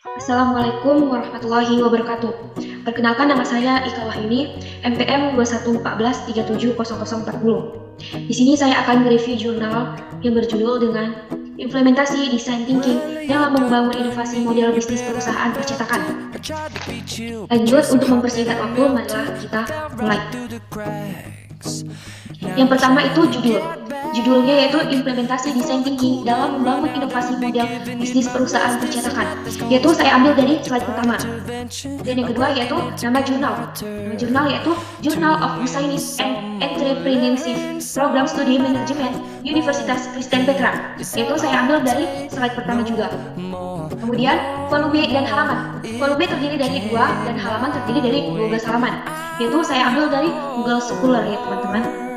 Assalamualaikum warahmatullahi wabarakatuh. Perkenalkan, nama saya Ika Wahyuni, NPM 2114370040. Di sini saya akan mereview jurnal yang berjudul dengan Implementasi Design Thinking dalam Membangun Inovasi Model Bisnis Perusahaan Percetakan. Lanjut, untuk mempersingkat waktu, marilah kita mulai. Yang pertama itu judul. Judulnya yaitu Implementasi Design Thinking dalam Membangun Inovasi Model Bisnis Perusahaan Percetakan. Yaitu saya ambil dari slide pertama. Dan yang kedua yaitu nama jurnal. Nama jurnal yaitu Journal of Business and Entrepreneurship Program Studi Management Universitas Kristen Petra. Yaitu saya ambil dari slide pertama juga. Kemudian volume dan halaman. Volume terdiri dari 2 dan halaman terdiri dari 12 halaman. Yaitu saya ambil dari Google Scholar ya teman-teman.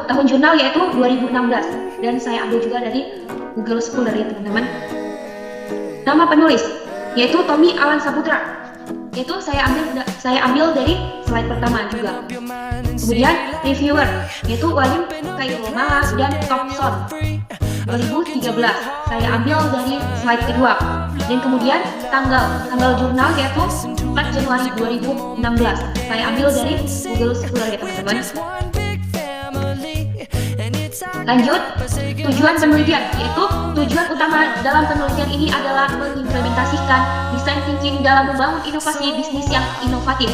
Tahun jurnal yaitu 2016 dan saya ambil juga dari Google Scholar ya teman-teman. Nama penulis yaitu Tommy Alan Saputra, yaitu saya ambil dari slide pertama juga. Kemudian reviewer yaitu Walim Kairulmala dan Thompson 2013, saya ambil dari slide kedua. Dan kemudian tanggal jurnal yaitu 4 Januari 2016, saya ambil dari Google Scholar ya teman-teman. Lanjut, tujuan penelitian, yaitu tujuan utama dalam penelitian ini adalah mengimplementasikan design thinking dalam membangun inovasi bisnis yang inovatif,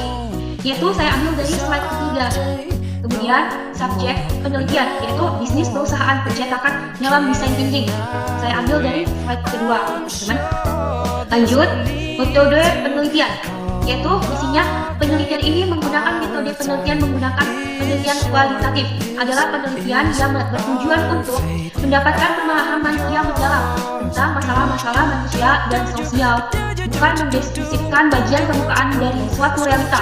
yaitu saya ambil dari slide ketiga. Kemudian subjek penelitian yaitu bisnis perusahaan percetakan dalam design thinking, saya ambil dari slide kedua teman-teman. Lanjut, metode penelitian, yaitu isinya penelitian ini menggunakan metode penelitian kualitatif, adalah penelitian yang bertujuan untuk mendapatkan pemahaman yang mendalam tentang masalah-masalah manusia dan sosial, bukan mendeskripsikan bagian permukaan dari suatu realita.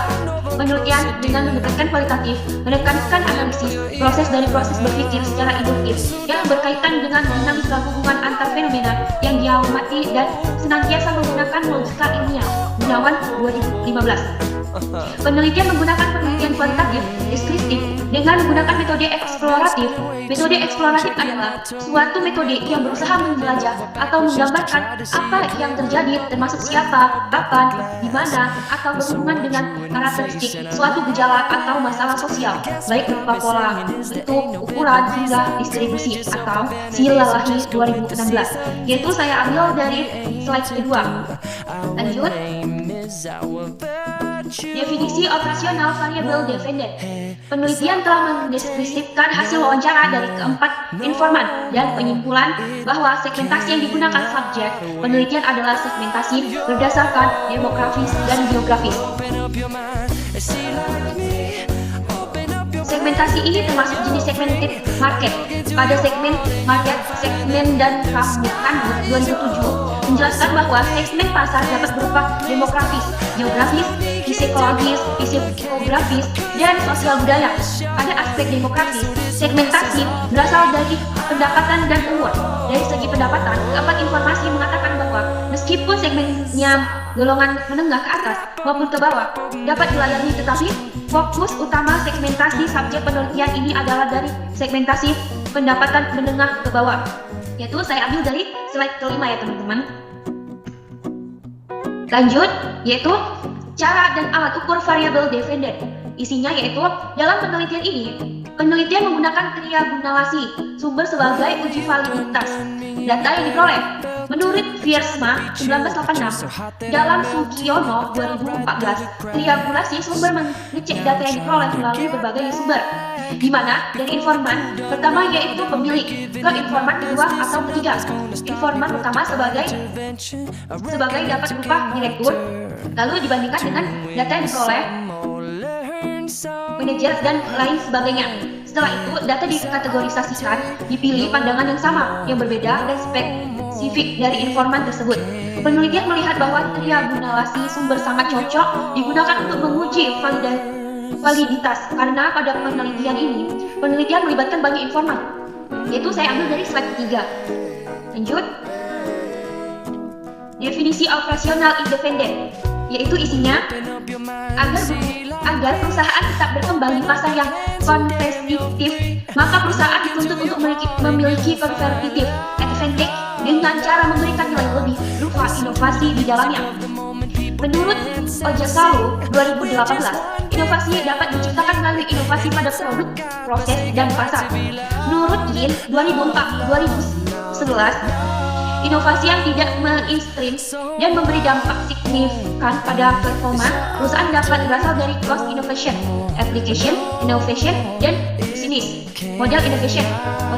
Penelitian dengan mendekatkan kualitatif, menekankan analisis, proses dari proses berpikir secara induktif yang berkaitan dengan dinamika hubungan antar fenomena yang diamati dan senantiasa menggunakan logika ilmiah. Gunawan 2015. Penelitian menggunakan penelitian kualitatif deskriptif dengan menggunakan metode eksploratif. Metode eksploratif adalah suatu metode yang berusaha menjelajah atau menggambarkan apa yang terjadi, termasuk siapa, kapan, di mana, atau berhubungan dengan karakteristik suatu gejala atau masalah sosial, baik berupa pola, bentuk, ukuran, hingga distribusi, atau Silalahi 2016. Yaitu saya ambil dari slide kedua. Lanjut. Definisi operasional variabel dependent. Penelitian telah mendeskripsikan hasil wawancara dari keempat informan dan penyimpulan bahwa segmentasi yang digunakan subjek penelitian adalah segmentasi berdasarkan demografis dan geografis. Segmentasi ini termasuk jenis segmented market. Pada segmen market, segmen dan pramukan 2007 menjelaskan bahwa segmen pasar dapat berupa demografis, geografis, psikologis, psikografis, dan sosial budaya. Pada aspek demografis, segmentasi berasal dari pendapatan dan umur. Dari segi pendapatan, keempat informasi mengatakan bahwa meskipun segmennya golongan menengah ke atas maupun ke bawah dapat dilayani, tetapi fokus utama segmentasi subjek penelitian ini adalah dari segmentasi pendapatan menengah ke bawah. Yaitu saya ambil dari slide kelima ya teman-teman. Lanjut, yaitu cara dan alat ukur variabel dependent. Isinya yaitu dalam penelitian ini, penelitian menggunakan triangulasi sumber sebagai uji validitas data yang diperoleh. Menurut Viersma 1986, dalam Sugiono 2014, triangulasi sumber mengecek data yang diperoleh melalui berbagai sumber, di mana dari informan pertama yaitu pemilik, ke informan kedua atau ketiga. Informan pertama sebagai dapat berupa direktur, lalu dibandingkan dengan data yang diperoleh manajer dan lain sebagainya. Setelah itu, data dikategorisasikan, dipilih pandangan yang sama, yang berbeda dan spesifik dari informan tersebut. Penelitian melihat bahwa triangulasi sumber sangat cocok digunakan untuk menguji validitas, karena pada penelitian ini, penelitian melibatkan banyak informan. Yaitu saya ambil dari slide ketiga. Lanjut. Definisi operasional independen, yaitu isinya agar perusahaan tetap berkembang di pasar yang kompetitif, maka perusahaan dituntut untuk memiliki competitive advantage dengan cara memberikan nilai lebih berupa inovasi di dalamnya. Menurut Ojasalu 2018, inovasi dapat diciptakan melalui inovasi pada produk, proses, dan pasar. Menurut Yin 2004-2011, inovasi yang tidak mainstream dan memberi dampak signifikan pada performa perusahaan dapat berasal dari cross innovation, application innovation, dan bisnis model innovation.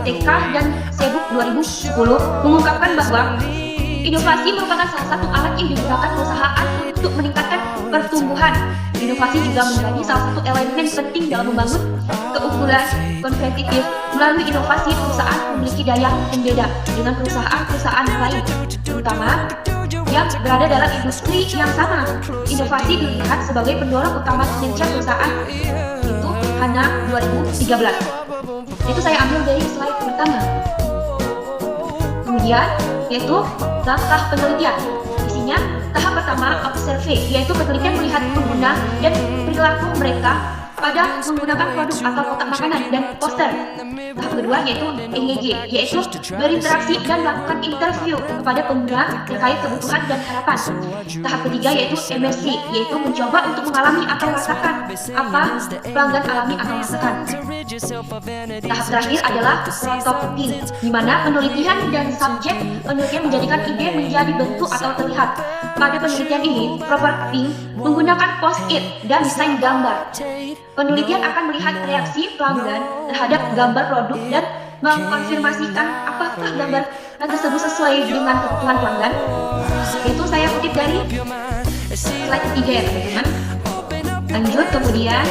OTK dan Sebuk 2010 mengungkapkan bahwa inovasi merupakan salah satu alat yang digunakan perusahaan untuk meningkatkan pertumbuhan. Inovasi juga menjadi salah satu elemen penting dalam membangun keunggulan kompetitif. Melalui inovasi, perusahaan memiliki daya pembeda dengan perusahaan-perusahaan lain, terutama yang berada dalam industri yang sama. Inovasi dilihat sebagai pendorong utama kinerja perusahaan. Itu Hana 2013. Itu saya ambil dari slide pertama. Kemudian yaitu langkah penelitian. Isinya tahap pertama observe, yaitu penelitian melihat pengguna dan perilaku mereka pada menggunakan produk atau kotak makanan dan poster. Tahap kedua yaitu engage, yaitu berinteraksi dan melakukan interview kepada pengguna terkait kebutuhan dan harapan. Tahap ketiga yaitu MSC, yaitu mencoba untuk mengalami atau merasakan apa pelanggan alami atau rasakan. Tahap terakhir adalah prototyping, di mana penelitian dan subjek penelitian menjadikan ide menjadi bentuk atau terlihat. Pada penelitian ini, prototyping menggunakan post-it dan desain gambar. Penelitian akan melihat reaksi pelanggan terhadap gambar produk dan mengkonfirmasikan apakah gambar tersebut sesuai dengan kebutuhan pelanggan. Itu saya kutip dari slide ketiga ya teman-teman. Lanjut, kemudian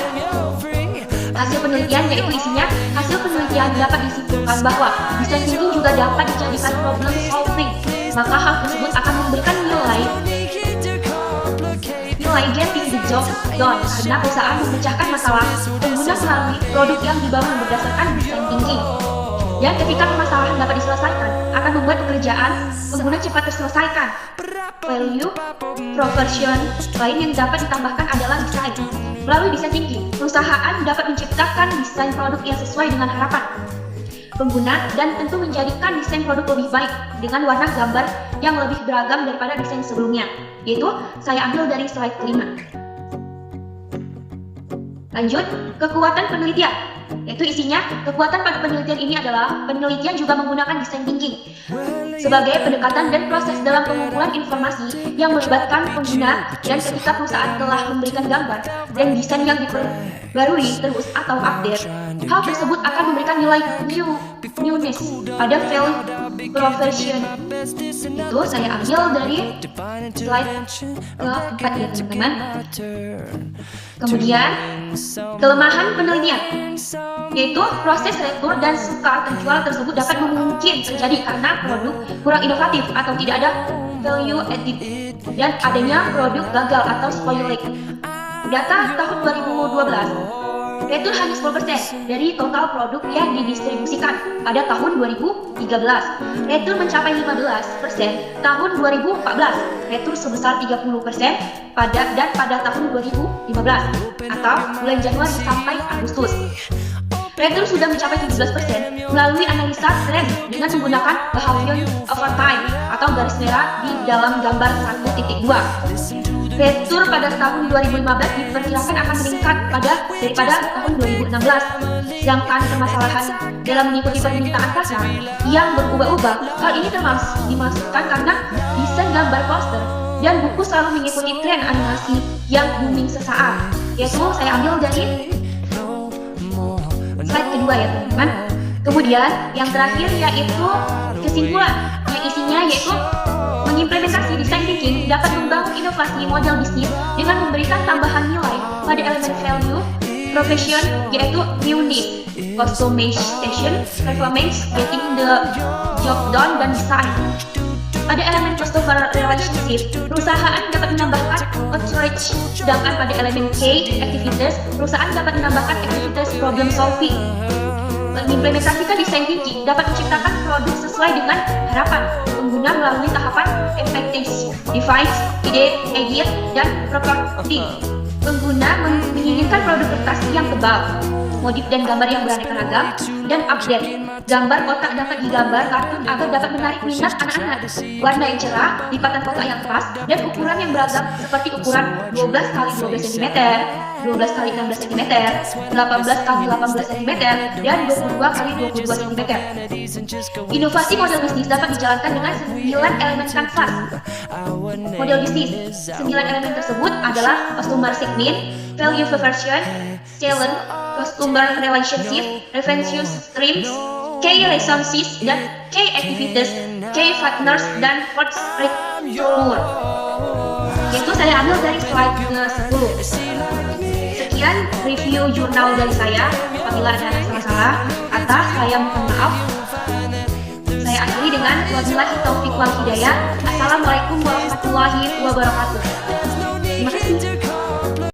hasil penelitian, yaitu isinya hasil penelitian dapat disimpulkan bahwa design thinking juga dapat dijadikan problem solving. Maka hal tersebut akan memberikan nilai getting the job done, karena perusahaan memecahkan masalah pengguna melalui produk yang dibangun berdasarkan design thinking. Dan ketika permasalahan dapat diselesaikan, akan membuat pekerjaan pengguna cepat terselesaikan. Value proposition lain yang dapat ditambahkan adalah desain. Melalui design thinking, perusahaan dapat menciptakan desain produk yang sesuai dengan harapan pengguna dan tentu menjadikan desain produk lebih baik dengan warna gambar yang lebih beragam daripada desain sebelumnya. Yaitu saya ambil dari slide kelima. Lanjut, kekuatan penelitian. Yaitu isinya, kekuatan pada penelitian ini adalah penelitian juga menggunakan design thinking sebagai pendekatan dan proses dalam pengumpulan informasi yang melibatkan pengguna, dan ketika perusahaan telah memberikan gambar dan desain yang diperbarui terus atau update, hal tersebut akan memberikan nilai newness pada value proposition. Itu saya ambil dari slide keempat ya teman-teman. Kemudian kelemahan penelitian, yaitu proses retur dan sukar penjual tersebut dapat mungkin terjadi karena produk kurang inovatif atau tidak ada value added dan adanya produk gagal atau spoilage. Data tahun 2012, retur hanya 10% dari total produk yang didistribusikan pada tahun 2013. Retur mencapai 15% tahun 2014, retur sebesar 30% pada tahun 2015 atau bulan Januari sampai Agustus. Retur sudah mencapai 17% melalui analisa tren dengan menggunakan behavior over time atau garis merah di dalam gambar 1.2. Retur pada tahun 2015 diperkirakan akan meningkat daripada tahun 2016. Sedangkan permasalahan dalam mengikuti permintaan pasar yang berubah-ubah, hal ini dimasukkan karena desain gambar poster dan buku selalu mengikuti tren animasi yang booming sesaat. Yaitu saya ambil dari slide kedua ya teman-teman. Kemudian yang terakhir yaitu kesimpulan, yang isinya yaitu mengimplementasi design thinking dapat membangun inovasi model bisnis dengan memberikan tambahan nilai pada elemen value proposition, yaitu newness, customization, performance, getting the job done, dan design. Pada elemen customer relationship, perusahaan dapat menambahkan outreach, sedangkan pada elemen K, activities, perusahaan dapat menambahkan activities problem solving. Mengimplementasikan design thinking dapat menciptakan produk sesuai dengan harapan pengguna melalui tahapan expectation, define, ide, edit, dan prototype. Pengguna menginginkan produk kertas yang tebal, modif dan gambar yang beraneka ragam, dan update. Gambar kotak dapat digambar kartun agar dapat menarik minat anak-anak. Warna yang cerah, lipatan kotak yang pas, dan ukuran yang beragam seperti ukuran 12x12 cm, 12x16 cm, 18x18 cm, dan 22x22 cm. Inovasi model bisnis dapat dijalankan dengan 9 elemen kanvas. Model bisnis, 9 elemen tersebut adalah customer segment, value perversion, challenge, customer relationship, revenue streams, key relationships, dan key activities, key partners, dan cost structure. Yaitu saya ambil dari slide ke-10. Sekian review jurnal dari saya. Apabila ada salah-salah kata, saya mohon maaf. Saya akhiri dengan wabillahi taufiq wal hidayah. Assalamualaikum warahmatullahi wabarakatuh. Terima kasih.